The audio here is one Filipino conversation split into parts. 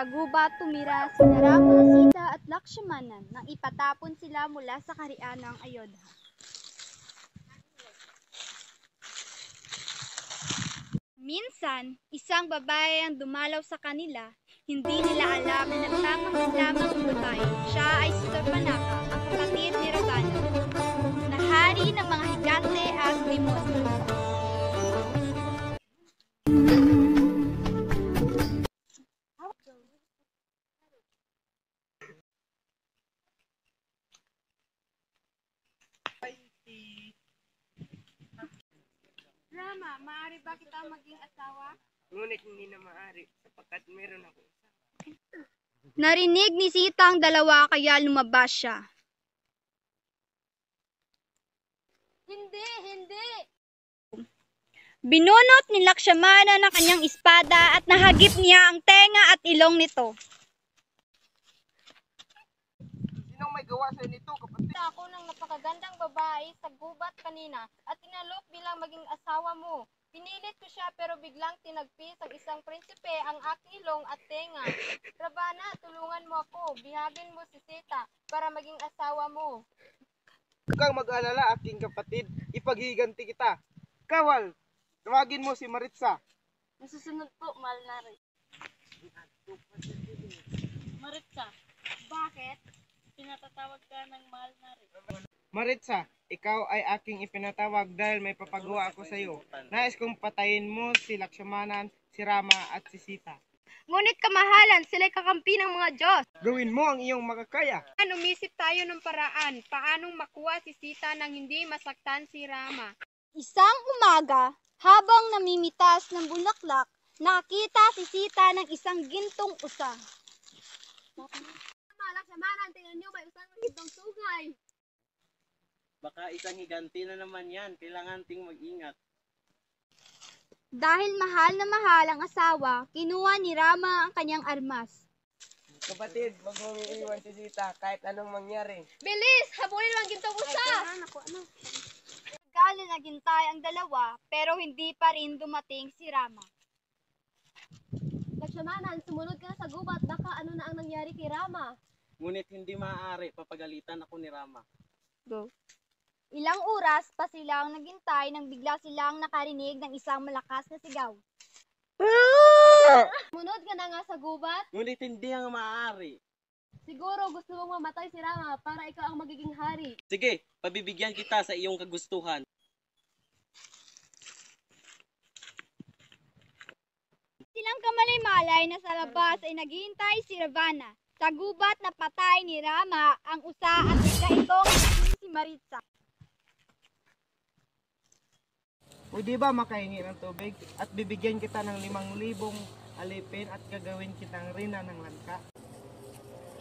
Sa gubat tumira sina Rama, Sita at Lakshmana nang ipatapon sila mula sa kaharian ng Ayodhya. Minsan, isang babae ang dumalaw sa kanila. Hindi nila alam na nagtatanggol lamang ang babae. Siya ay si Surpanaka, ang kapatid ni Ravana, na hari ng mga higante at demonyo. Rama, maaari ba kita maging asawa? Ngunit hindi na maaari sapagkat meron ako isa. Narinig ni Sita ang dalawa kaya lumabas siya. Hindi! Binunot ni Lakshmana ng kanyang espada at nahagip niya ang tenga at ilong nito. Sinong may gawa sa nito, kapatid? Ako ng napakagandang babae sa gubat kanina at tinalok bilang maging asawa mo. Pinilit ko siya pero biglang tinagpis ang isang prinsipe ang aking ilong at tenga. Ravana, tulungan mo ako. Bihagin mo si Sita para maging asawa mo. Huwag kang mag-alala, aking kapatid. Ipaghiganti kita. Kawal, tawagin mo si Maritza. Nasusunod po, Malnari. Maritza, bakit? Pinatatawag ka ng Malnari. Maritza, ikaw ay aking ipinatawag dahil may papagawa ako sa iyo. Nais kong patayin mo si Lakshmana, si Rama at si Sita. Ngunit kamahalan, sila'y kakampi ng mga Diyos. Gawin mo ang iyong makakaya. Umisip tayo ng paraan, paanong makuha si Sita nang hindi masaktan si Rama. Isang umaga, habang namimitas ng bulaklak, nakita si Sita ng isang gintong usa. Lakshmana, tingnan niyo, may isang gintong sungay. Baka isang higanti na naman yan. Kailangan ting mag-ingat. Dahil mahal na mahal ang asawa, kinuha ni Rama ang kanyang armas. Kapatid, wag mong iiwan si Sita kahit anong mangyari. Bilis! Habulin ang gintong usa! Nagkala naghintay ang dalawa, pero hindi pa rin dumating si Rama. Lakshmana, sumunod ka na sa gubat, baka ano na ang nangyari kay Rama. Ngunit hindi maaari. Papagalitan ako ni Rama. Go. Ilang oras pa silang naghintay nang bigla silang nakarinig ng isang malakas na sigaw. Sumunod ka na nga sa gubat? Ngunit hindi ang maaari. Siguro gusto mong mamatay si Rama para ikaw ang magiging hari. Sige, pabibigyan kita sa iyong kagustuhan. Silang kamalay-malay na sa labas ay naghihintay si Ravana. Sa gubat na patay ni Rama ang usa at bigla itong si Maritza. Pwede ba makahingi ng tubig at bibigyan kita ng 5,000 alipin at gagawin kitang rina ng langka?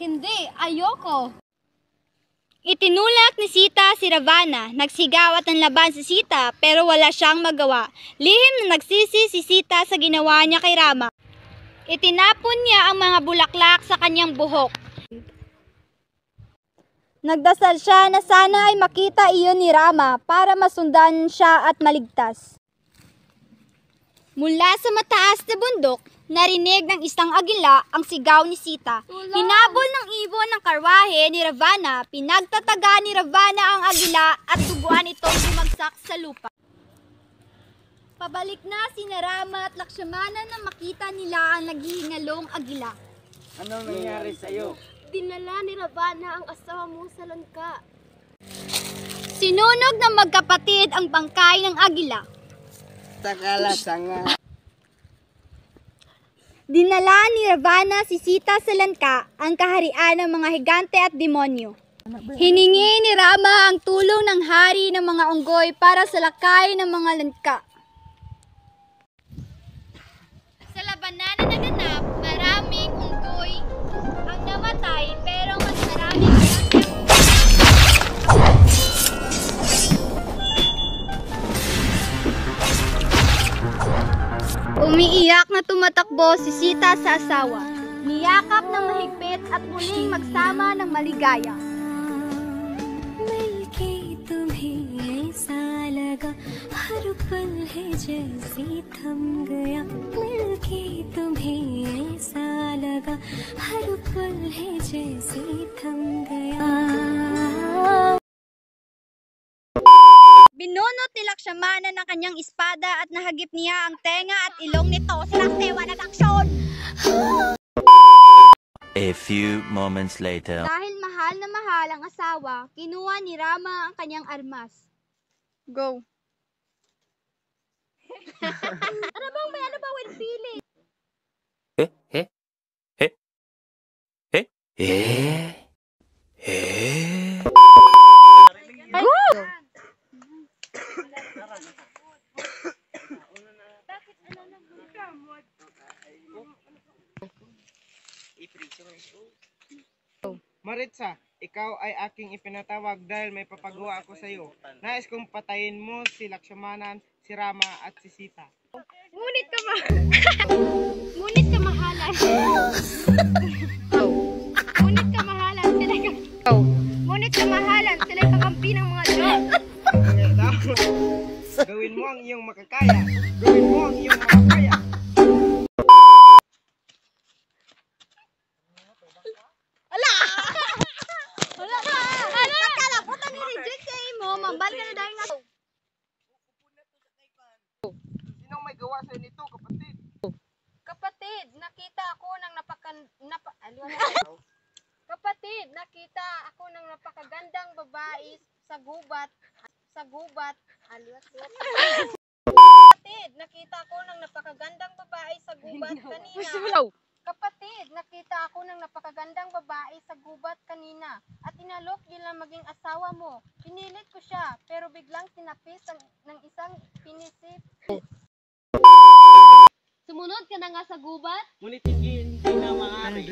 Hindi, ayoko. Itinulak ni Sita si Ravana. Nagsigaw at nanlaban si Sita pero wala siyang magawa. Lihim na nagsisi si Sita sa ginawa niya kay Rama. Itinapon niya ang mga bulaklak sa kanyang buhok. Nagdasal siya na sana ay makita iyon ni Rama para masundan siya at maligtas. Mula sa mataas na bundok, narinig ng isang agila ang sigaw ni Sita. Hinabol ng ibon ng karwahe ni Ravana, pinagtataga ni Ravana ang agila at duguan itong bumagsak sa lupa. Pabalik na sina Rama at Lakshmana nang makita nila ang naghihingalong agila. Anong nangyari sa iyo? Dinala ni Ravana ang asawa mo sa langka. Sinunog ng magkapatid ang bangkay ng agila. Takala sanga. Dinala ni Ravana si Sita sa langka, ang kaharian ng mga higante at demonyo. Hiningi ni Rama ang tulong ng hari ng mga unggoy para sa lakay ng mga langka. Sa labanan na naganap, maraming unggoy ang namatay pero mas maraming umiiyak na tumatakbo si Sita sa asawa. Niyakap ng mahigpit at muling magsama ng maligaya. मिलके तुम्हें ऐसा लगा हर पल है जैसे थम गया मिलके तुम्हें ऐसा लगा लगा हर पल है जैसे थम गया Binunot ni Lakshmana ng kanyang espada at nahagip niya ang tenga at ilong nito. Sinaksewa nag-aksyon! A few moments later. Dahil mahal na mahal ang asawa, kinuha ni Rama ang kanyang armas. Go. Ano bang may ano ba with feeling? Go! Maritza, ikaw ay aking ipinatawag dahil may papagawa ako sa iyo. Nais kong patayin mo si Lakshmanan, si Rama at si Sita. Ngunit kamahalan. Ngunit kamahalan sila'y kakampi ng mga Diyos. Gawin mo ang iyong makakaya. Gawin mo ang iyong makakaya. Wala ka! Pagkalaputan ni reject sa imo, mambal ka na dahil nga. Sinong may gawa sa nito, kapatid? Kapatid, nakita ako ng napakagandang babae sa gubat. Kapatid, nakita ako ng napakagandang babae sa gubat kanina. Kapatid, nakita ako ng napakagandang babae sa gubat kanina at inalok yun lang maging asawa mo. Pinilit ko siya, pero biglang sinapis ng isang pinisip. Sumunod ka na nga sa gubat. Ngunit hindi na maaari.